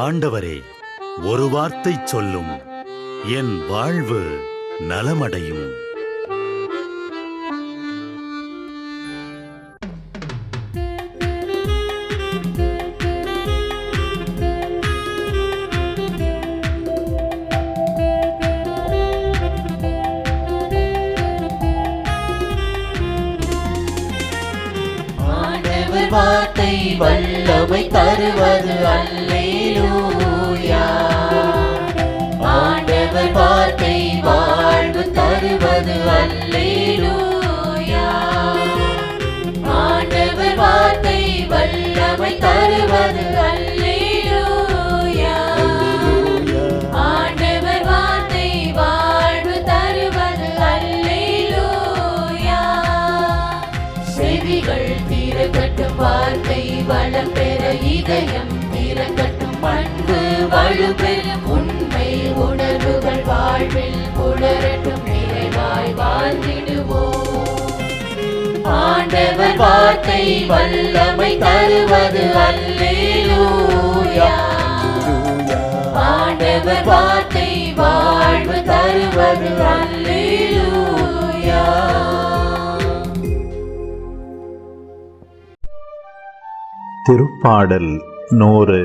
ஆண்டவரே, ஒரு வார்த்தை சொல்லும், என் வாழ்வு நலமடையும். வார்த்தை வல்லமை தருவது அல்லேலூயா. ஆண்டவர் வார்த்தை வாழ்வு தருவது அல்லேலூயா. ஆண்டவர் வார்த்தை வல்லமை தருவது அல்லேலூயா. ஆண்டவர் வார்த்தை வாழ்வு தருவது அல்லேலூயா. செவிகள் திறக்கட்டும், வார்த்தை வளம் பெற இதயம் திறக்கட்டும், பண்பு வலுப்பெறும், உண்மை உணர்வுகள் வாழ்வில் புலரட்டும், நிறைவாய் வாழ்ந்திடுவோம். ஆண்டவர் வார்த்தை வல்லமை தருவது அல்லேலூயா. ஆண்டவர் வார்த்தை வாழ்வு தருவது அல்லேலூயா. திருப்பாடல் 100.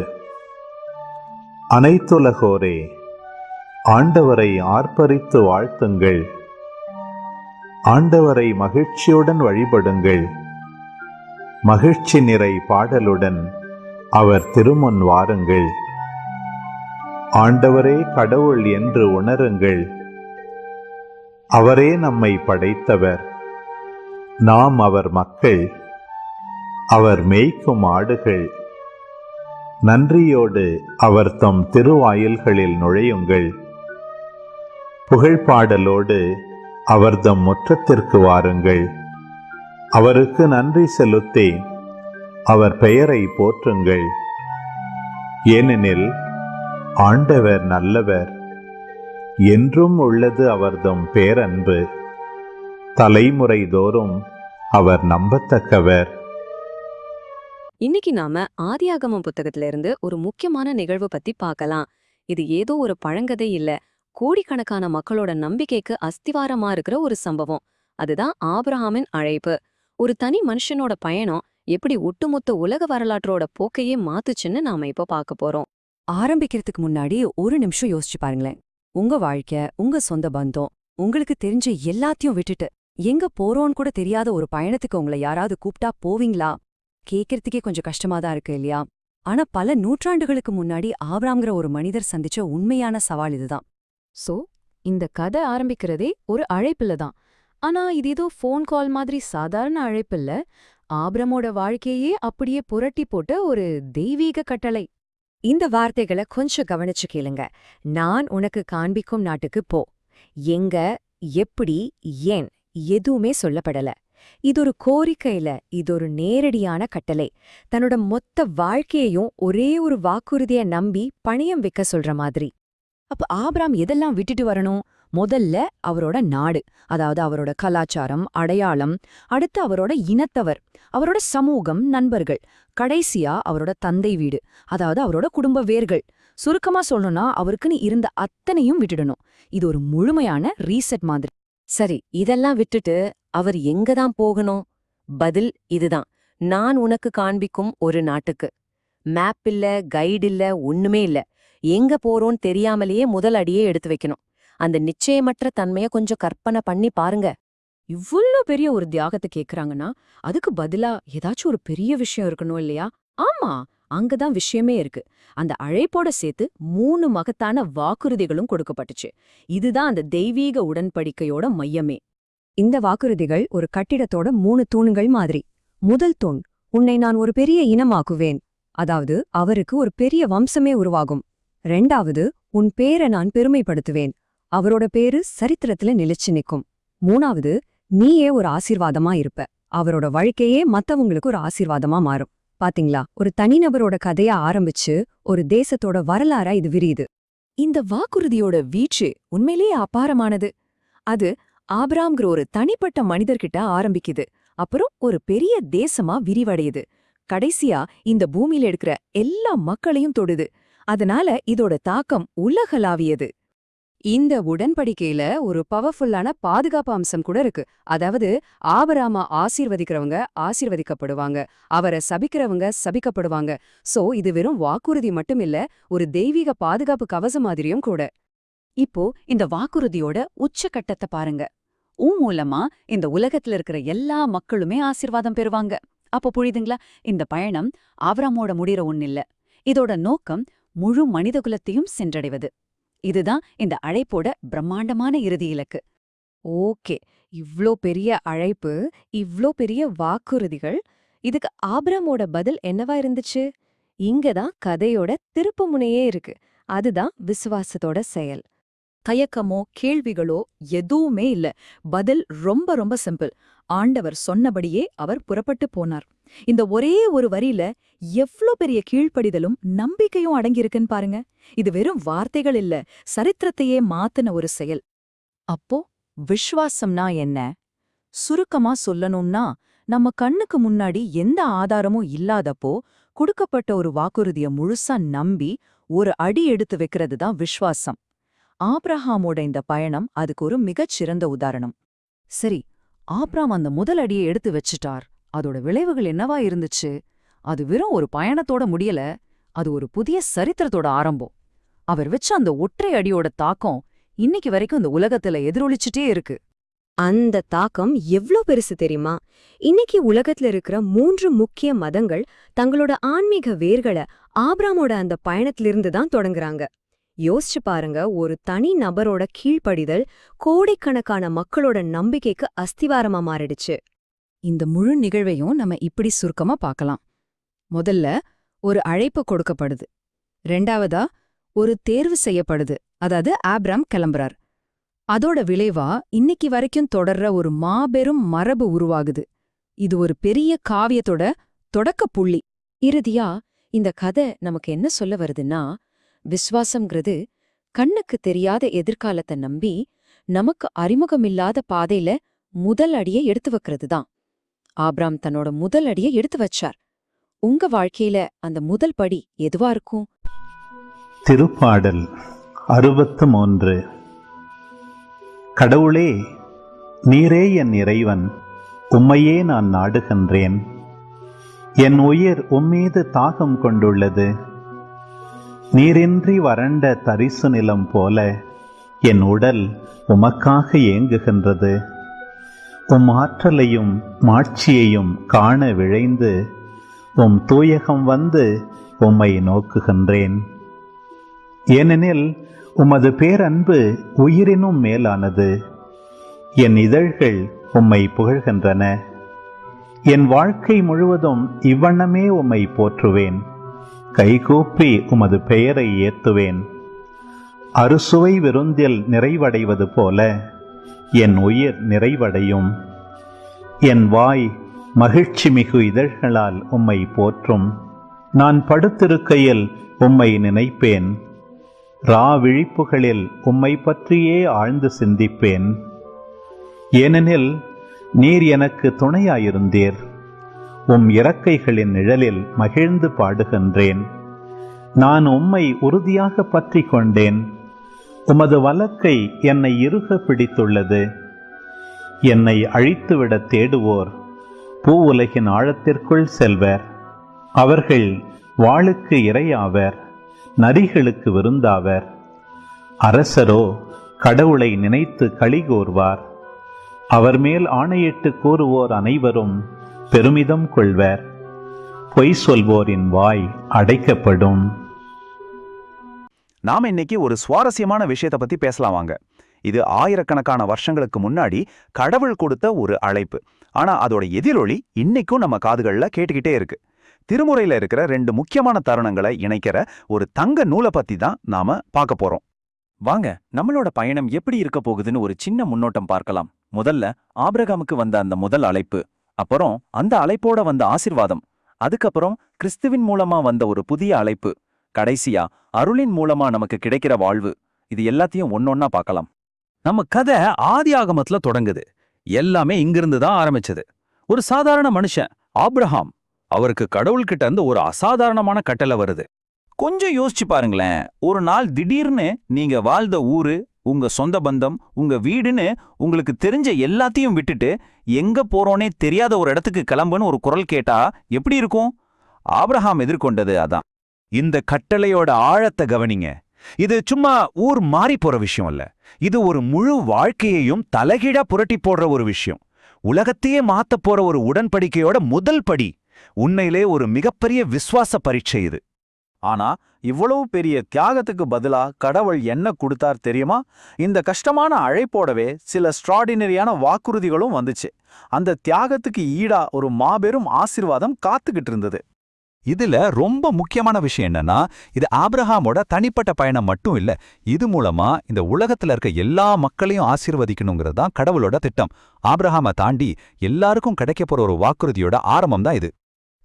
அனைத்துலகோரே, ஆண்டவரை ஆர்ப்பரித்து வாழ்த்துங்கள். ஆண்டவரை மகிழ்ச்சியுடன் வழிபடுங்கள். மகிழ்ச்சி நிறை பாடலுடன் அவர் திருமுன் வாருங்கள். ஆண்டவரே கடவுள் என்று உணருங்கள். அவரே நம்மை படைத்தவர், நாம் அவர் மக்கள், அவர் மேய்க்கும் ஆடுகள். நன்றியோடு அவர் தம் திருவாயில்களில் நுழையுங்கள். புகழ்பாடலோடு அவர் தம் முற்றத்திற்கு வாருங்கள். அவருக்கு நன்றி செலுத்தி அவர் பெயரை போற்றுங்கள். ஏனெனில் ஆண்டவர் நல்லவர், என்றும் உள்ளது அவர்தம் பேரன்பு. தலைமுறை தோறும் அவர் நம்பத்தக்கவர். இன்னைக்கு நாம ஆதியாகமம் புத்தகத்துல இருந்து ஒரு முக்கியமான நிகழ்வு பத்தி பார்க்கலாம். இது ஏதோ ஒரு பழங்கதை இல்ல, கோடிக்கணக்கான மக்களோட நம்பிக்கைக்கு அஸ்திவாரமா இருக்கிற ஒரு சம்பவம். அதுதான் ஆபிரகாமின் அழைப்பு. ஒரு தனி மனுஷனோட பயணம் எப்படி ஒட்டுமொத்த உலக வரலாற்றோட போக்கையே மாத்துச்சுன்னு நாம இப்ப பார்க்க போறோம். ஆரம்பிக்கிறதுக்கு முன்னாடி ஒரு நிமிஷம் யோசிச்சு பாருங்களேன். உங்க வாழ்க்கை, உங்க சொந்த பந்தம், உங்களுக்கு தெரிஞ்ச எல்லாத்தையும் விட்டுட்டு எங்க போறோன்னு கூட தெரியாத ஒரு பயணத்துக்கு உங்களை யாராவது கூப்பிட்டா போவீங்களா? கேட்கறதுக்கே கொஞ்சம் கஷ்டமாதான் இருக்கு இல்லையா? ஆனா பல நூற்றாண்டுகளுக்கு முன்னாடி ஆபிரகாம்ங்கிற ஒரு மனிதர் சந்திச்ச உண்மையான சவால் இதுதான். சோ இந்த கதை ஆரம்பிக்கிறதே ஒரு அழைப்பில்ல தான். ஆனா இது ஏதோ ஃபோன் கால் மாதிரி சாதாரண அழைப்பில்ல. ஆபிரமோட வாழ்க்கையே அப்படியே புரட்டி போட்ட ஒரு தெய்வீக கட்டளை. இந்த வார்த்தைகளை கொஞ்சம் கவனிச்சு கேளுங்க. நான் உனக்கு காண்பிக்கும் நாட்டுக்கு போ. எங்க, எப்படி, ஏன் எதுவுமே சொல்லப்படல. இது ஒரு கோரிக்கை இல்ல, இது ஒரு நேரடியான கட்டளை. தன்னோட மொத்த வாழ்க்கையையும் ஒரே ஒரு வாக்குறுதிய நம்பி பணியம் வைக்க சொல்ற மாதிரி. அப்ப ஆபிரகாம் எதெல்லாம் விட்டுட்டு வரணும்? முதல்ல அவரோட நாடு, அதாவது அவரோட கலாச்சாரம், அடையாளம். அடுத்து அவரோட இனத்தவர், அவரோட சமூகம், நண்பர்கள். கடைசியா அவரோட தந்தை வீடு, அதாவது அவரோட குடும்ப வேர்கள். சுருக்கமா சொல்லணும்னா அவருக்குன்னு இருந்த அத்தனையும் விட்டுடணும். இது ஒரு முழுமையான ரீசெட் மாதிரி. சரி, இதெல்லாம் விட்டுட்டு அவர் எங்கதான் போகணும்? பதில் இதுதான். நான் உனக்கு காண்பிக்கும் ஒரு நாட்டுக்கு. மேப் இல்ல, கைடு இல்ல, ஒண்ணுமே இல்ல. எங்க போறோன்னு தெரியாமலேயே முதல் அடியே எடுத்து வைக்கணும். அந்த நிச்சயமற்ற தன்மைய கொஞ்சம் கற்பனை பண்ணி பாருங்க. இவ்வளோ பெரிய ஒரு தியாகத்தை கேக்குறாங்கன்னா அதுக்கு பதிலா ஏதாச்சும் ஒரு பெரிய விஷயம் இருக்கணும் இல்லையா? ஆமா, அங்கதான் விஷயமே இருக்கு. அந்த அழைப்போட சேர்த்து 3 மகத்தான வாக்குறுதிகளும் கொடுக்கப்பட்டுச்சு. இதுதான் அந்த தெய்வீக உடன்படிக்கையோட மையமே. இந்த வாக்குறுதிகள் ஒரு கட்டிடத்தோட 3 தூண்கள் மாதிரி. முதல் தூண், உன்னை நான் ஒரு பெரிய இனமாக்குவேன், அதாவது அவருக்கு ஒரு பெரிய வம்சமே உருவாகும். 2வது, உன் பேரை நான் பெருமைப்படுத்துவேன், அவரோட பேரு சரித்திரத்துல நிலைச்சு நிற்கும். 3வது, நீயே ஒரு ஆசீர்வாதமா இருப்ப, அவரோட வாழ்க்கையே மத்தவங்களுக்கு ஒரு ஆசீர்வாதமா மாறும். பாத்தீங்களா, ஒரு தனிநபரோட கதையா ஆரம்பிச்சு ஒரு தேசத்தோட வரலாறா இது விரியுது. இந்த வாக்குறுதியோட வீச்சு உண்மையிலேயே அபாரமானது. அது ஆபிரகாம்ங்கிற ஒரு தனிப்பட்ட மனிதர்கிட்ட ஆரம்பிக்குது, அப்புறம் ஒரு பெரிய தேசமா விரிவடையுது, கடைசியா இந்த பூமியில இருக்கிற எல்லா மக்களையும் தொடுது. அதனால இதோட தாக்கம் உலகளாவியது. இந்த உடன்படிக்கையில ஒரு பவர்ஃபுல்லான பாதுகாப்பு அம்சம் கூட இருக்கு. அதாவது ஆபிரகாம ஆசீர்வதிக்கிறவங்க ஆசீர்வதிக்கப்படுவாங்க, அவரை சபிக்கிறவங்க சபிக்கப்படுவாங்க. சோ இது வெறும் வாக்குறுதி மட்டும் இல்ல, ஒரு தெய்வீக பாதுகாப்பு கவசம் மாதிரியும் கூட. இப்போ இந்த வாக்குறுதியோட உச்சகட்டத்தை பாருங்க. மூலமா இந்த உலகத்துல இருக்கிற எல்லா மக்களுமே ஆசீர்வாதம் பெறுவாங்க. அப்போ புரியுதுங்களா? இந்த பயணம் ஆபிரகாமோட முடிகிற ஒன்னில்ல. இதோட நோக்கம் முழு மனிதகுலத்தையும் சென்றடைவது. இதுதான் இந்த அழைப்போட பிரம்மாண்டமான இறுதி இலக்கு. ஓகே, இவ்ளோ பெரிய அழைப்பு, இவ்ளோ பெரிய வாக்குறுதிகள். இதுக்கு ஆபிரகாமோட பதில் என்னவா இருந்துச்சு? இங்கதான் கதையோட திருப்புமுனையே இருக்கு. அதுதான் விசுவாசத்தோட செயல். தயக்கமோ கேள்விகளோ எதுவுமே இல்ல. பதில் ரொம்ப ரொம்ப சிம்பிள். ஆண்டவர் சொன்னபடியே அவர் புறப்பட்டு போனார். இந்த ஒரே ஒரு வரியில எவ்ளோ பெரிய கீழ்ப்படிதலும் நம்பிக்கையும் அடங்கியிருக்குன்னு பாருங்க. இது வெறும் வார்த்தைகள் இல்ல, சரித்திரத்தையே மாத்தின ஒரு செயல். அப்போ விஸ்வாசம்னா என்ன? சுருக்கமா சொல்லணும்னா, நம்ம கண்ணுக்கு முன்னாடி எந்த ஆதாரமும் இல்லாதப்போ கொடுக்கப்பட்ட ஒரு வாக்குறுதிய முழுசா நம்பி ஒரு அடி எடுத்து வைக்கிறது தான் விஸ்வாசம். ஆபிரகாமோட இந்த பயணம் அதுக்கு ஒரு மிகச்சிறந்த உதாரணம். சரி, ஆபிரகாம் அந்த முதல் அடியை எடுத்து வச்சிட்டார். அதோட விளைவுகள் என்னவா இருந்துச்சு? அது வெறும் ஒரு பயணத்தோட முடியல, அது ஒரு புதிய சரித்திரத்தோட ஆரம்பம். அவர் வச்ச அந்த ஒற்றை அடியோட தாக்கம் இன்னைக்கு வரைக்கும் இந்த உலகத்துல எதிரொலிச்சுட்டே இருக்கு. அந்த தாக்கம் எவ்ளோ பெருசு தெரியுமா? இன்னைக்கு உலகத்துல இருக்கிற 3 முக்கிய மதங்கள் தங்களோட ஆன்மீக வேர்களை ஆபிரகாமோட அந்த பயணத்திலிருந்து தான் தொடங்குறாங்க. யோசிச்சு பாருங்க, ஒரு தனி நபரோட கீழ்ப்படிதல் கோடிக்கணக்கான மக்களோட நம்பிக்கைக்கு அஸ்திவாரமா மாறிடுச்சு. இந்த முழு நிகழ்வையும் நம்ம இப்படி சுருக்கமா பார்க்கலாம். முதல்ல ஒரு அழைப்பு கொடுக்கப்படுது. ரெண்டாவதா ஒரு தேர்வு செய்யப்படுது, அதாவது ஆபிரகாம் கிளம்புறார். அதோட விளைவா இன்னைக்கு வரைக்கும் தொடர்ற ஒரு மாபெரும் மரபு உருவாகுது. இது ஒரு பெரிய காவியத்தோட தொடக்க புள்ளி. இறுதியா இந்த கதை நமக்கு என்ன சொல்ல வருதுன்னா, விஸ்வாசம்ங்கிறது கண்ணுக்கு தெரியாத எதிர்காலத்தை நம்பி நமக்கு அறிமுகமில்லாத பாதையில முதல் அடியை எடுத்து வைக்கிறது தான். ஆபிரகாம் தன்னோட முதல் அடியை எடுத்து வச்சார். உங்க வாழ்க்கையில அந்த முதல் படி எதுவா இருக்கும்? திருப்பாடல் 63. கடவுளே, நீரே என் இறைவன், உம்மையே நான் நாடுகின்றேன். என் உயிர் உம்மீது தாகம் கொண்டுள்ளது. நீரின்றி வறண்ட தரிசு நிலம் போல என் உடல் உமக்காக ஏங்குகின்றது. உம் ஆற்றலையும் மாட்சியையும் காண விழைந்து உம் தூயகம் வந்து உம்மை நோக்குகின்றேன். ஏனெனில் உமது பேரன்பு உயிரினும் மேலானது. என் இதழ்கள் உம்மை புகழ்கின்றன. என் வாழ்க்கை முழுவதும் இவ்வண்ணமே உம்மை போற்றுவேன். கைகூப்பி உமது பெயரை ஏத்துவேன். அறுசுவை விருந்தில் நிறைவடைவது போல என் உயிர் நிறைவடையும். என் வாய் மகிழ்ச்சி மிகு இதழ்களால் உம்மை போற்றும். நான் படுத்திருக்கையில் உம்மை நினைப்பேன். விழிப்புகளில் உம்மை பற்றியே ஆழ்ந்து சிந்திப்பேன். ஏனெனில் நீர் எனக்கு துணையாயிருந்தீர். உம் இறக்கைகளின் நிழலில் மகிழ்ந்து பாடுகின்றேன். நான் உம்மை உறுதியாக பற்றி கொண்டேன். உமது வலக்கை என்னை இறுக பிடித்துள்ளது. என்னை அழித்துவிட தேடுவோர் பூவுலகின் ஆழத்திற்குள் செல்வர். அவர்கள் வாளுக்கு இரையாவர், நரிகளுக்கு விருந்தாவர். அரசரோ கடவுளை நினைத்து களிகூர்வார். அவர் மேல் ஆணையிட்டு கூறுவோர் அனைவரும் பெருமிதம் கொள்வர். பொய் சொல்வோரின் வாய் அடைக்கப்படும். நாம இன்னைக்கு ஒரு சுவாரஸ்யமான விஷயத்தை பத்தி பேசலாம் வாங்க. இது ஆயிரக்கணக்கான வருஷங்களுக்கு முன்னாடி கடவுள் கொடுத்த ஒரு அழைப்பு. ஆனா அதோட எதிரொலி இன்னைக்கும் நம்ம காதுகள்ல கேட்டுக்கிட்டே இருக்கு. திருமுறையில இருக்கிற 2 முக்கியமான தருணங்களை இணைக்கிற ஒரு தங்க நூலை பத்தி தான் நாம பார்க்க போறோம். வாங்க, நம்மளோட பயணம் எப்படி இருக்க போகுதுன்னு ஒரு சின்ன முன்னோட்டம் பார்க்கலாம். முதல்ல ஆபிரகாமுக்கு வந்த அந்த முதல் அழைப்பு, அப்புறம் அந்த அழைப்போட வந்த ஆசீர்வாதம், அதுக்கப்புறம் கிறிஸ்துவின் மூலமா வந்த ஒரு புதிய அழைப்பு, கடைசியா அருளின் மூலமா நமக்கு கிடைக்கிற வாழ்வு. இது எல்லாத்தையும் ஒன்னொன்னா பார்க்கலாம். நம்ம கதை ஆதியாகமத்துல தொடங்குது. எல்லாமே இங்கிருந்து தான் ஆரம்பிச்சது. ஒரு சாதாரண மனுஷன் ஆபிரகாம், அவருக்கு கடவுள்கிட்ட இருந்து ஒரு அசாதாரணமான கட்டளை வருது. கொஞ்சம் யோசிச்சு பாருங்களேன். ஒரு நாள் திடீர்னு நீங்க வாழ்ந்த ஊரு, உங்க சொந்த பந்தம், உங்க வீடுன்னு உங்களுக்கு தெரிஞ்ச எல்லாத்தையும் விட்டுட்டு எங்க போறோனே தெரியாத ஒரு இடத்துக்கு கிளம்புன்னு ஒரு குரல் கேட்டா எப்படி இருக்கும்? ஆபிரகாம் எதிர்கொண்டது அதான். இந்த கட்டளையோட ஆழத்தை கவனிங்க. இது சும்மா ஊர் மாறி போற விஷயம் இல்ல. இது ஒரு முழு வாழ்க்கையையும் தலைகீழா புரட்டி போடுற ஒரு விஷயம். உலகத்தையே மாத்தப் போற ஒரு உடன்படிக்கையோட முதல் படி. உண்மையிலே ஒரு மிகப்பெரிய விசுவாச பரீட்சை இது. ஆனா இவ்வளவு பெரிய தியாகத்துக்கு பதிலா கடவுள் என்ன கொடுத்தார் தெரியுமா? இந்த கஷ்டமான அழைப்போடவே சில எக்ஸ்ட்ராடினரியான வாக்குறுதிகளும் வந்துச்சு. அந்த தியாகத்துக்கு ஈடா ஒரு மாபெரும் ஆசீர்வாதம் காத்துக்கிட்டு இருந்தது. இதுல ரொம்ப முக்கியமான விஷயம் என்னன்னா, இது ஆபிரகாமோட தனிப்பட்ட பயணம் மட்டும் இல்ல. இது மூலமா இந்த உலகத்துல இருக்க எல்லா மக்களையும் ஆசீர்வதிக்கணுங்கிறது தான் கடவுளோட திட்டம். ஆபிரகாமை தாண்டி எல்லாருக்கும் கிடைக்க போற ஒரு வாக்குறுதியோட ஆரம்பம் தான் இது.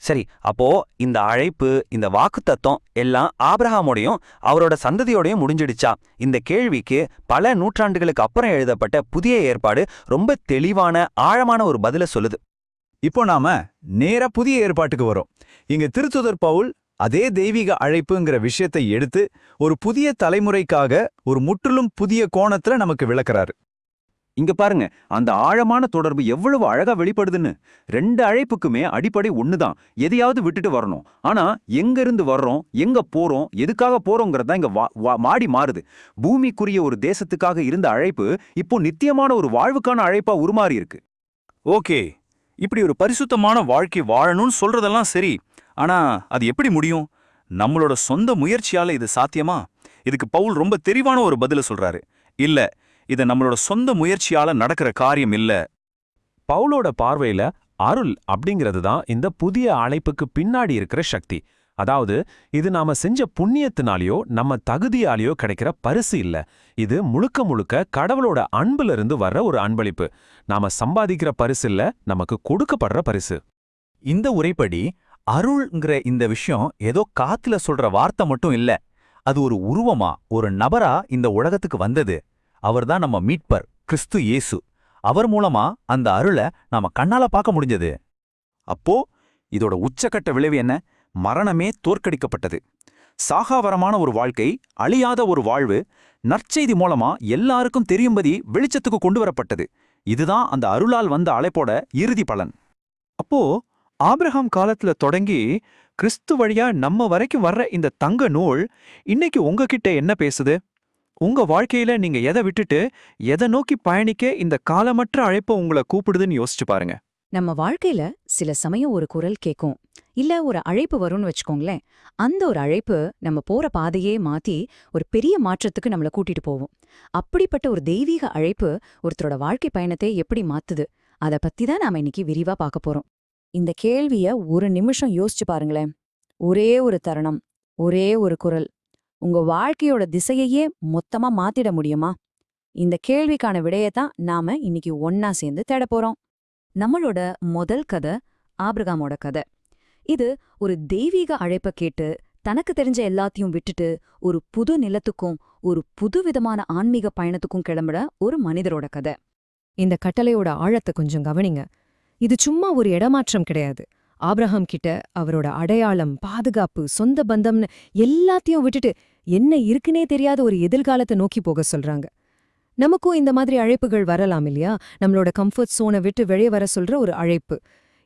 சரி, அப்போ இந்த அழைப்பு, இந்த வாக்குத்தத்தம் எல்லாம் ஆபிரகாமோடையும் அவரோட சந்ததியோடையும் முடிஞ்சிடுச்சா? இந்த கேள்விக்கு பல நூற்றாண்டுகளுக்கு அப்புறம் எழுதப்பட்ட புதிய ஏற்பாடு ரொம்ப தெளிவான ஆழமான ஒரு பதில சொல்லுது. இப்போ நாம நேரா புதிய ஏற்பாட்டுக்கு வரோம். இங்க திருத்துதர் பவுல் அதே தெய்வீக அழைப்புங்கிற விஷயத்தை எடுத்து ஒரு புதிய தலைமுறைக்காக ஒரு முற்றிலும் புதிய கோணத்துல நமக்கு விளக்குறாரு. இங்க பாருங்க, அந்த ஆழமான தொடர்பு எவ்வளவு அழகா வெளிப்படுதுன்னு. 2 அழைப்புக்குமே அடிப்படை ஒண்ணுதான். எதையாவது விட்டுட்டு வரணும். ஆனா எங்க இருந்து வர்றோம், எங்க போறோம், எதுக்காக போறோங்கிறதா இங்க மாடி மாறுது. பூமிக்குரிய ஒரு தேசத்துக்காக இருந்த அழைப்பு இப்போ நித்தியமான ஒரு வாழ்வுக்கான அழைப்பா உருமாறி இருக்கு. ஓகே, இப்படி ஒரு பரிசுத்தமான வாழ்க்கை வாழணும்னு சொல்றதெல்லாம் சரி. ஆனா அது எப்படி முடியும்? நம்மளோட சொந்த முயற்சியால இது சாத்தியமா? இதுக்கு பவுல் ரொம்ப தெளிவான ஒரு பதில சொல்றாரு. இல்ல, இது நம்மளோட சொந்த முயற்சியால நடக்கிற காரியம் இல்ல. பவுலோட பார்வையில அருள் அப்படிங்கிறது தான் இந்த புதிய அழைப்புக்கு பின்னாடி இருக்கிற சக்தி. அதாவது இது நாம செஞ்ச புண்ணியத்தினாலேயோ நம்ம தகுதியாலேயோ கிடைக்கிற பரிசு இல்ல. இது முழுக்க முழுக்க கடவுளோட அன்புல இருந்து வர்ற ஒரு அன்பளிப்பு. நாம சம்பாதிக்கிற பரிசு இல்ல, நமக்கு கொடுக்கப்படுற பரிசு. இந்த உரைப்படி அருள்ங்கிற இந்த விஷயம் ஏதோ காத்துல சொல்ற வார்த்தை மட்டும் இல்ல. அது ஒரு உருவமா, ஒரு நபரா இந்த உலகத்துக்கு வந்தது. அவர்தான் நம்ம மீட்பர், கிறிஸ்து இயேசு. அவர் மூலமா அந்த அருளை நாம கண்ணால பார்க்க முடிஞ்சது. அப்போ இதோட உச்சக்கட்ட விளைவு என்ன? மரணமே தோற்கடிக்கப்பட்டது. சாகாவரமான ஒரு வாழ்க்கை, அழியாத ஒரு வாழ்வு நற்செய்தி மூலமா எல்லாருக்கும் தெரியும்படி வெளிச்சத்துக்கு கொண்டு வரப்பட்டது. இதுதான் அந்த அருளால் வந்த அழைப்போட இறுதி பலன். அப்போ ஆபிரகாம் காலத்துல தொடங்கி கிறிஸ்து வழியா நம்ம வரைக்கும் வர்ற இந்த தங்க நூல் இன்னைக்கு உங்ககிட்ட என்ன பேசுது? உங்க வாழ்க்கையில நீங்க எதை விட்டுட்டு எதை நோக்கி பயணிக்க இந்த காலமற்ற அழைப்ப உங்களை கூப்பிடுதுன்னு யோசிச்சு பாருங்க. நம்ம வாழ்க்கையில சில சமயம் ஒரு குரல் கேட்கும், இல்ல ஒரு அழைப்பு வரும்னு வச்சுக்கோங்களேன். அந்த ஒரு அழைப்பு நம்ம போற பாதையே மாத்தி ஒரு பெரிய மாற்றத்துக்கு நம்மள கூட்டிட்டு போவோம். அப்படிப்பட்ட ஒரு தெய்வீக அழைப்பு ஒருத்தரோட வாழ்க்கை பயணத்தை எப்படி மாத்துது, அத பத்தி தான் நாம இன்னைக்கு விரிவா பார்க்க போறோம். இந்த கேள்விய ஒரு நிமிஷம் யோசிச்சு பாருங்களேன். ஒரே ஒரு தருணம், ஒரே ஒரு குரல் உங்க வாழ்க்கையோட திசையையே மொத்தமா மாத்திட முடியுமா? இந்த கேள்விக்கான விடையத்தான் நாம இன்னைக்கு ஒன்னா சேர்ந்து தேட போறோம். நம்மளோட முதல் கதை ஆபிரகாமோட கதை. இது ஒரு தெய்வீக அழைப்ப கேட்டு தனக்கு தெரிஞ்ச எல்லாத்தையும் விட்டுட்டு ஒரு புது நிலத்துக்கும் ஒரு புதுவிதமான ஆன்மீக பயணத்துக்கும் கிளம்புற ஒரு மனிதரோட கதை. இந்த கட்டளையோட ஆழத்தை கொஞ்சம் கவனிங்க. இது சும்மா ஒரு இடமாற்றம் கிடையாது. ஆபிரகாம் கிட்ட அவரோட அடையாளம், பாதுகாப்பு, சொந்த பந்தம்னு எல்லாத்தையும் விட்டுட்டு என்ன இருக்குனே தெரியாத ஒரு எதிர்காலத்தை நோக்கி போக சொல்றாங்க. நமக்கும் இந்த மாதிரி அழைப்புகள் வரலாம் இல்லையா? நம்மளோட கம்ஃபர்ட் சோனை விட்டு வெளியே வர சொல்ற ஒரு அழைப்பு.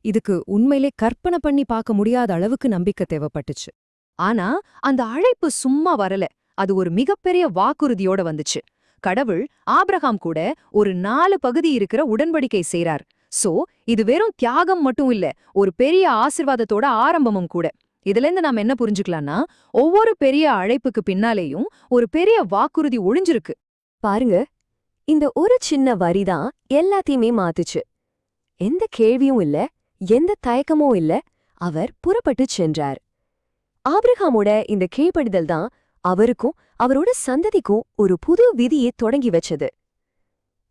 இதுக்கு உண்மையிலே கற்பனை பண்ணி பார்க்க முடியாத அளவுக்கு நம்பிக்கை தேவைப்பட்டுச்சு. ஆனா அந்த அழைப்பு சும்மா வரல. அது ஒரு மிகப்பெரிய வாக்குறுதியோட வந்துச்சு. கடவுள் ஆபிரகாம் கூட ஒரு 4 பகுதி இருக்கிற உடன்படிக்கை செய்றார். சோ இது வெறும் தியாகம் மட்டும் இல்ல, ஒரு பெரிய ஆசீர்வாதத்தோட ஆரம்பமும் கூட. இதுல நாம என்ன புரிஞ்சுக்கலாம்னா, ஒவ்வொரு பெரிய அழைப்புக்கு பின்னாலேயும் ஒரு பெரிய வாக்குறுதி ஒளிஞ்சிருக்கு. பாருங்க, இந்த ஒரு சின்ன வரிதான் எல்லாத்தையுமே மாத்துச்சு. எந்த கேள்வியும் இல்ல, எந்த தயக்கமும் இல்ல, அவர் புறப்பட்டு சென்றார். ஆபிரகாமோட இந்த கீழ்ப்படிதல் தான் அவருக்கும் அவரோட சந்ததிக்கும் ஒரு புது விதியை தொடங்கி வச்சது.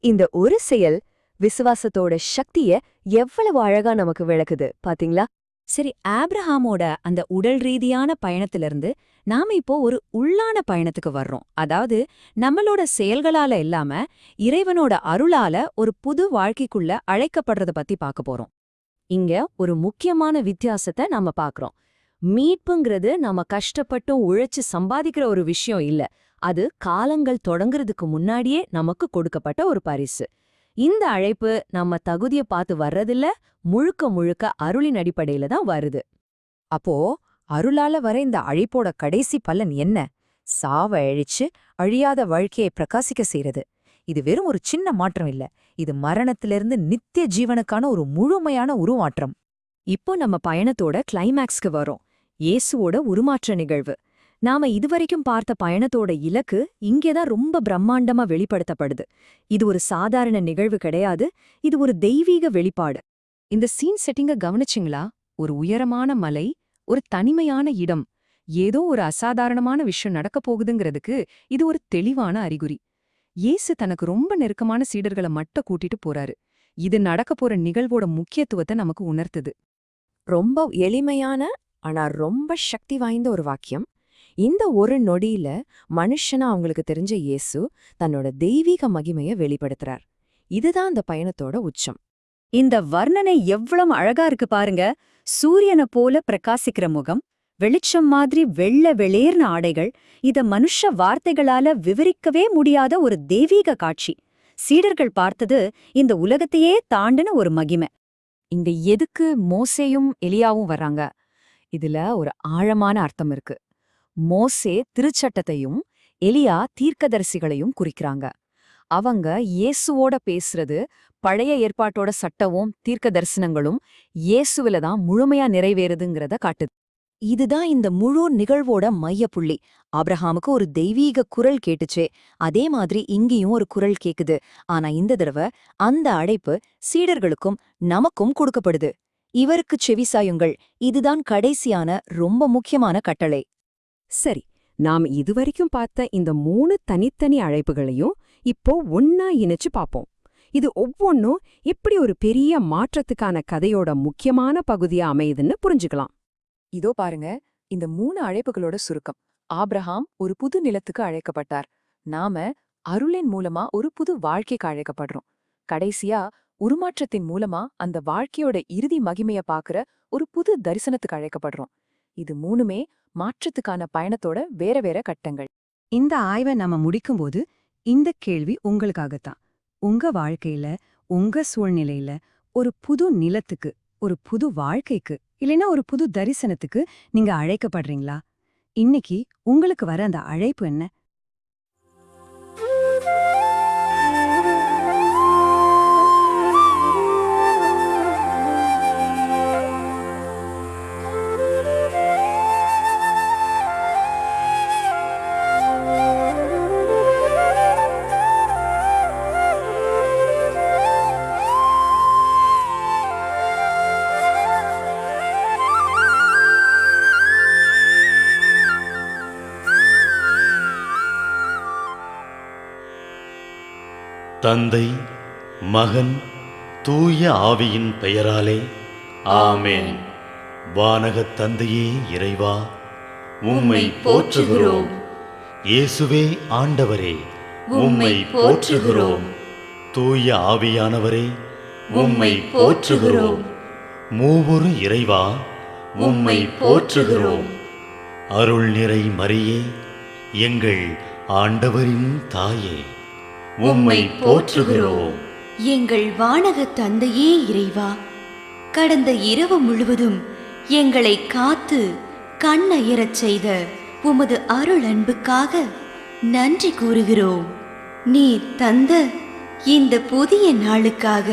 இந்த ஒரு செயல் விசுவாசத்தோட சக்திய எவ்வளவு அழகா நமக்கு விளக்குது பாத்தீங்களா? சரி, ஆபிரகாமோட அந்த உடல் ரீதியான பயணத்திலிருந்து நாம இப்போ ஒரு உள்ளான பயணத்துக்கு வர்றோம். அதாவது நம்மளோட செயல்களால இல்லாம இறைவனோட அருளால ஒரு புது வாழ்க்கைக்குள்ள அழைக்கப்படுறத பத்தி பார்க்க போறோம். இங்க ஒரு முக்கியமான வித்தியாசத்தை நாம பார்க்கறோம். மீட்புங்கிறது நாம கஷ்டப்பட்டும் உழைச்சு சம்பாதிக்கிற ஒரு விஷயம் இல்ல. அது காலங்கள் தொடங்குறதுக்கு முன்னாடியே நமக்கு கொடுக்கப்பட்ட ஒரு பரிசு. இந்த அழைப்பு நம்ம தகுதிய பார்த்து வர்றதில்ல, முழுக்க முழுக்க அருளின் அடிப்படையில தான் வருது. அப்போ அருளால வர இந்த அழைப்போட கடைசி பலன் என்ன? சாவ அழிச்சு அழியாத வாழ்க்கையை பிரகாசிக்க செய்யறது. இது வெறும் ஒரு சின்ன மாற்றம் இல்ல, இது மரணத்திலிருந்து நித்திய ஜீவனுக்கான ஒரு முழுமையான உருமாற்றம். இப்போ நம்ம பயணத்தோட கிளைமேக்ஸ்க்கு வரோம். இயேசுவோட உருமாற்ற நிகழ்வு. நாம இதுவரைக்கும் பார்த்த பயணத்தோட இலக்கு இங்கேதான் ரொம்ப பிரம்மாண்டமா வெளிப்படுத்தப்படுது. இது ஒரு சாதாரண நிகழ்வு கிடையாது, இது ஒரு தெய்வீக வெளிப்பாடு. இந்த சீன் செட்டிங்க கவனிச்சிங்களா? ஒரு உயரமான மலை, ஒரு தனிமையான இடம், ஏதோ ஒரு அசாதாரணமான விஷயம் நடக்கப் போகுதுங்கிறதுக்கு இது ஒரு தெளிவான அறிகுறி. இயேசு தனக்கு ரொம்ப நெருக்கமான சீடர்களை மட்டும் கூட்டிட்டு போறாரு. இது நடக்கப் போற நிகழ்வோட முக்கியத்துவத்தை நமக்கு உணர்த்துது. ரொம்ப எளிமையான ஆனா ரொம்ப சக்தி வாய்ந்த ஒரு வாக்கியம். இந்த ஒரு நொடியில மனுஷனா அவங்களுக்கு தெரிஞ்ச இயேசு தன்னோட தெய்வீக மகிமைய வெளிப்படுத்துறார். இதுதான் அந்த பயணத்தோட உச்சம். இந்த வர்ணனை எவ்வளவு அழகா இருக்கு பாருங்க. சூரியனை போல பிரகாசிக்கிற முகம், வெளிச்சம் மாதிரி வெள்ளை வெளிர்ன ஆடைகள், இத மனுஷ வார்த்தைகளால விவரிக்கவே முடியாத ஒரு தெய்வீக காட்சி. சீடர்கள் பார்த்தது இந்த உலகத்தையே தாண்டின ஒரு மகிமை. இங்க எதுக்கு மோசேயும் எலியாவும் வர்றாங்க? இதுல ஒரு ஆழமான அர்த்தம் இருக்கு. மோசே திருச்சட்டத்தையும் எலியா தீர்க்கதரிசிகளையும் குறிக்கிறாங்க. அவங்க இயேசுவோட பேசுறது பழைய ஏற்பாட்டோட சட்டமும் தீர்க்க தரிசனங்களும் இயேசுவில தான் முழுமையா நிறைவேறுதுங்கிறத காட்டுது. இதுதான் இந்த முழு நிகழ்வோட மையப்புள்ளி. ஆபிரஹாமுக்கு ஒரு தெய்வீக குரல் கேட்டுச்சே, அதே மாதிரி இங்கேயும் ஒரு குரல் கேக்குது. ஆனா இந்த தடவை அந்த அழைப்பு சீடர்களுக்கும் நமக்கும் கொடுக்கப்படுது. இவருக்கு செவிசாயுங்கள், இதுதான் கடைசியான ரொம்ப முக்கியமான கட்டளை. சரி, நாம் இதுவரைக்கும் பார்த்த இந்த 3 தனித்தனி அழைப்புகளையும் இப்போ ஒன்னா இணைச்சு பாப்போம். இது ஒவ்வொன்னும் எப்படி ஒரு பெரிய மாற்றத்துக்கான கதையோட முக்கியமான பகுதியா அமையுதுன்னு புரிஞ்சுக்கலாம். இதோ பாருங்க, இந்த 3 அழைப்புகளோட சுருக்கம். ஆபிரகாம் ஒரு புது நிலத்துக்கு அழைக்கப்பட்டார். நாம அருளின் மூலமா ஒரு புது வாழ்க்கைக்கு அழைக்கப்படுறோம். கடைசியா உருமாற்றத்தின் மூலமா அந்த வாழ்க்கையோட இறுதி மகிமைய பாக்குற ஒரு புது தரிசனத்துக்கு அழைக்கப்படுறோம். இது 3மே மாற்றத்துக்கான பயணத்தோட வேற வேற கட்டங்கள். இந்த ஆய்வை நம்ம முடிக்கும்போது இந்த கேள்வி உங்களுக்காகத்தான். உங்க வாழ்க்கையில, உங்க சூழ்நிலையில ஒரு புது நிலத்துக்கு, ஒரு புது வாழ்க்கைக்கு, இல்லைன்னா ஒரு புது தரிசனத்துக்கு நீங்க அழைக்கப்படுறீங்களா? இன்னைக்கு உங்களுக்கு வர அந்த அழைப்பு என்ன? தந்தை, மகன், தூய ஆவியின் பெயராலே ஆமென். வானகத் தந்தையே இறைவா, உம்மை போற்றுகிறோம். இயேசுவே ஆண்டவரே, உம்மை போற்றுகிறோம். தூய ஆவியானவரே, உம்மை போற்றுகிறோம். மூவொரு இறைவா, உம்மை போற்றுகிறோம். அருள் நிறை மரியே, எங்கள் ஆண்டவரின் தாயே, உம்மை போற்றுகிறோம். எங்கள் வானகத் தந்தையே இறைவா, கடந்த இரவு முழுவதும் எங்களை காத்து கண்ணயரச் செய்த உமது அருள் அன்புக்காக நன்றி கூறுகிறோம். நீர் தந்த இந்த புதிய நாளுக்காக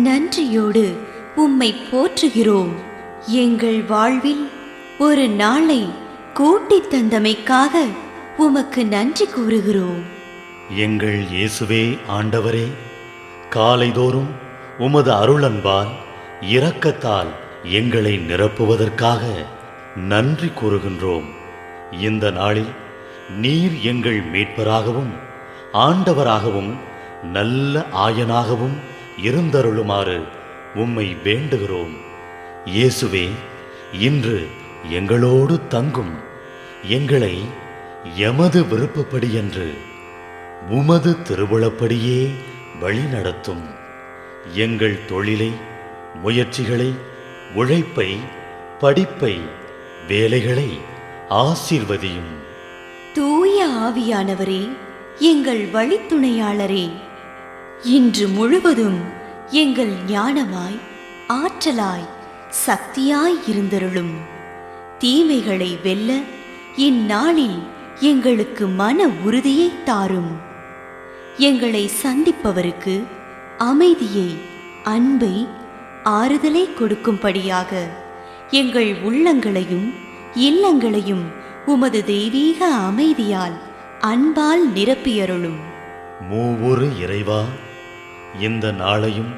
நன்றியோடு உம்மை போற்றுகிறோம். எங்கள் வாழ்வில் ஒரு நாளை கூட்டித் தந்தமைக்காக உமக்கு நன்றி கூறுகிறோம். எங்கள் இயேசுவே ஆண்டவரே, காலைதோறும் உமது அருளன்பால் இரக்கத்தால் எங்களை நிரப்புவதற்காக நன்றி கூறுகின்றோம். இந்த நாளில் நீர் எங்கள் மீட்பராகவும் ஆண்டவராகவும் நல்ல ஆயனாகவும் இருந்தருளுமாறு உம்மை வேண்டுகிறோம். இயேசுவே, இன்று எங்களோடு தங்கும். எங்களை எமது விருப்பப்படியன்று உமது திருவுளப்படியே வழிநடத்தும். எங்கள் தொழிலை, முயற்சிகளை, உழைப்பை, படிப்பை, வேலைகளை ஆசீர்வதியும். தூய ஆவியானவரே, எங்கள் வழித்துணையாளரே, இன்று முழுவதும் எங்கள் ஞானமாய், ஆற்றலாய், சக்தியாய் இருந்தருளும். தீமைகளை வெல்ல இந்நாளில் எங்களுக்கு மன உறுதியை தாரும். எங்களை சந்திப்பவருக்கு அமைதியை, அன்பை, ஆறுதலை கொடுக்கும்படியாக எங்கள் உள்ளங்களையும் இல்லங்களையும் உமது தெய்வீக அமைதியால், அன்பால் நிரப்பியருளும். மூவொரு இறைவா, இந்த நாளையும்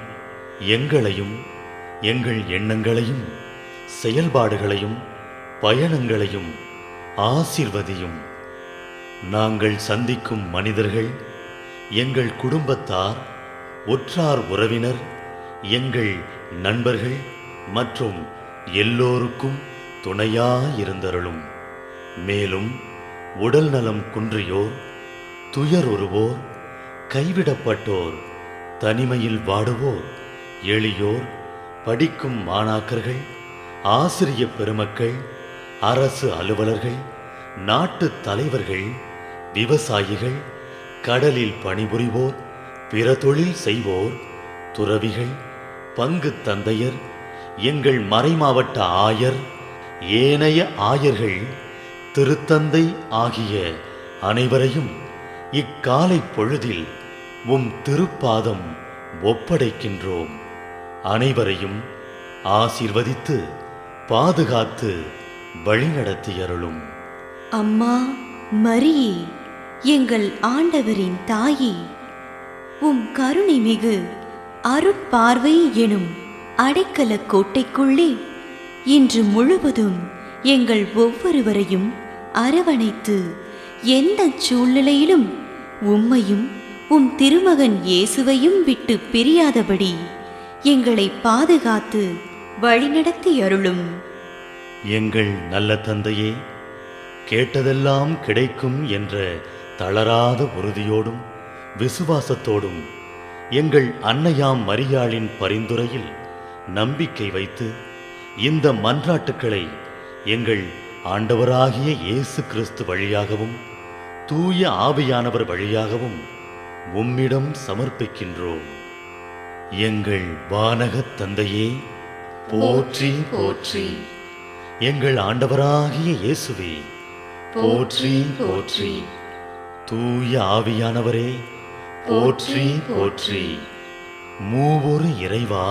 எங்களையும் எங்கள் எண்ணங்களையும் செயல்பாடுகளையும் பயணங்களையும் ஆசீர்வதியும். நாங்கள் சந்திக்கும் மனிதர்கள், எங்கள் குடும்பத்தார், உற்றார் உறவினர், எங்கள் நண்பர்கள் மற்றும் எல்லோருக்கும் துணையாயிருந்தருளும். மேலும் உடல் நலம் குன்றியோர், துயருறுவோர், கைவிடப்பட்டோர், தனிமையில் வாடுவோர், எளியோர், படிக்கும் மாணாக்கர்கள், ஆசிரிய பெருமக்கள், அரசு அலுவலர்கள், நாட்டு தலைவர்கள், விவசாயிகள், கடலில் பணிபுரிவோர், பிற தொழில் செய்வோர், துறவிகள், பங்கு தந்தையர், எங்கள் மறைமாவட்ட ஆயர், ஏனைய ஆயர்கள், திருத்தந்தை ஆகிய அனைவரையும் இக்காலை பொழுதில் உம் திருப்பாதம் ஒப்படைக்கின்றோம். அனைவரையும் ஆசீர்வதித்து பாதுகாத்து வழிநடத்தியருளும். அம்மா மரியே, எங்கள் ஆண்டவரின் தாயே, உம் கருணை மிகு அருட்பார்வை எனும் அடைக்கல கோட்டைக்குள்ளே இன்று முழுவதும் எங்கள் ஒவ்வொருவரையும் அரவணைத்து எந்த சூழ்நிலையிலும் உம்மையும் உம் திருமகன் இயேசுவையும் விட்டு பிரியாதபடி எங்களை பாதுகாத்து வழிநடத்தி அருளும். எங்கள் நல்ல தந்தையே, கேட்டதெல்லாம் கிடைக்கும் என்ற தளராத உறுதியோடும் விசுவாசத்தோடும் எங்கள் அன்னையாம் மரியாளின் பரிந்துரையில் நம்பிக்கை வைத்து இந்த மன்றாட்டுக்களை எங்கள் ஆண்டவராகிய இயேசு கிறிஸ்து வழியாகவும் தூய ஆவியானவர் வழியாகவும் உம்மிடம் சமர்ப்பிக்கின்றோம். எங்கள் வானகத் தந்தையே, போற்றி போற்றி. எங்கள் ஆண்டவராகிய இயேசுவே, போற்றி போற்றி. தூய ஆவியானவரே, போற்றி போற்றி. மூவொரு இறைவா,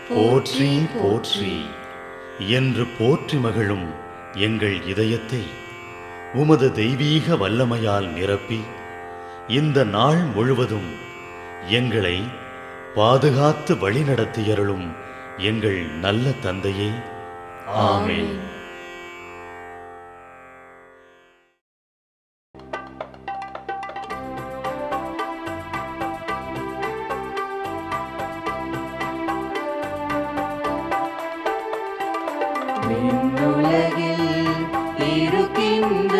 போற்றி போற்றி என்று போற்றி மகிழும் எங்கள் இதயத்தை உமது தெய்வீக வல்லமையால் நிரப்பி இந்த நாள் முழுவதும் எங்களை பாதுகாத்து வழிநடத்தியருளும் எங்கள் நல்ல தந்தையே. ஆமென். விண்ணுலகில் இருக்கின்ற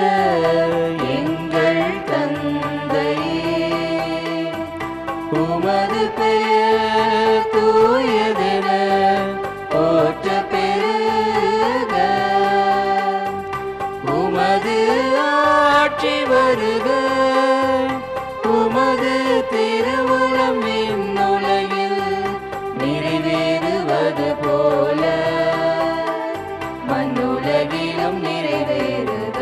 எங்கள் தந்தையே, உமது பெயர் தூயதென போற்ற பெருக. உமது ஆட்சி வருக. உமது திருவுளம் விண்ணுலகில் நிறைவேறுவது போல மண்ணுலகிலும் நிறைவேறுக.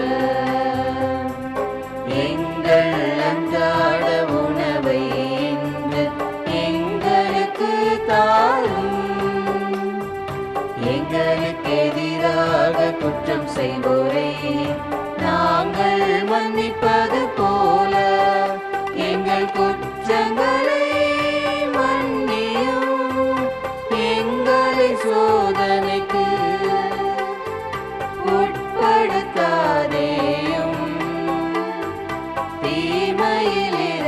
எங்கள் அன்றாட உணவை இன்று எங்களுக்கு தாரும். எங்களுக்கு எதிராக குற்றம் செய்வோரை நாங்கள் மன்னிப்பது போல எங்கள் குற்றங்களை மன்னியும். எங்களை சோதனைக்கு உட்படுத்தாதேயும், தீமையிலிருந்து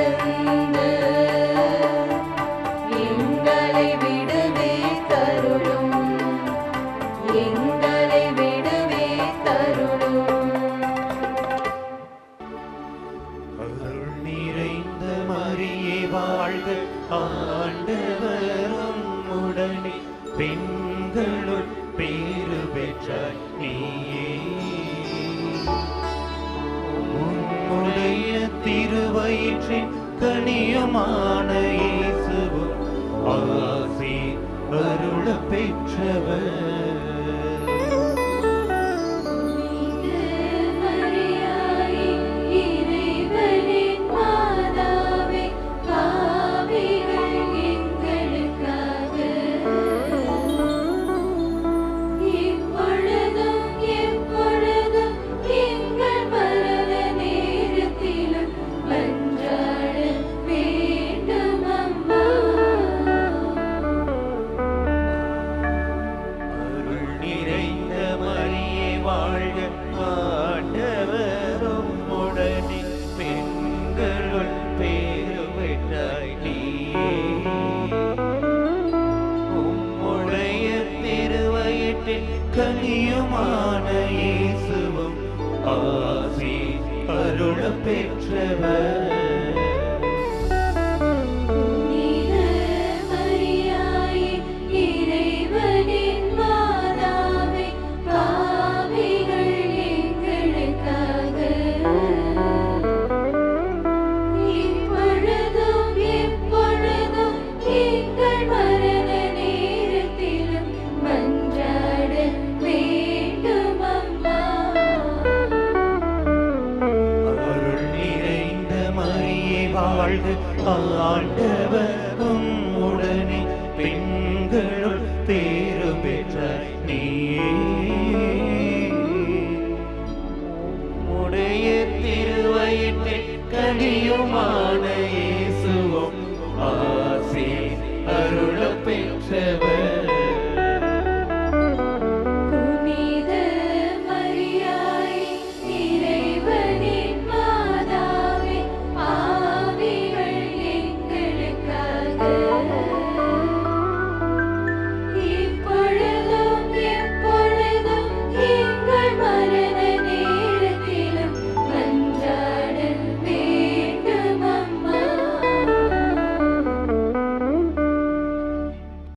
எங்களை விடுவித்தருளும். எங்களை விடுவித்தருளும். உம்முடைய திருவயிற்றின் கனியுமான இயேசுவும் ஆசி அருள பெற்றவர். கனியுமான இயேசுவும் ஆசி அருள பெற்றவர். ஆண்டவர் உம்முடனே பெண்களுள் பேறு பெற்ற நீயே. உம்முடைய திருவயிற்றின் கனியுமான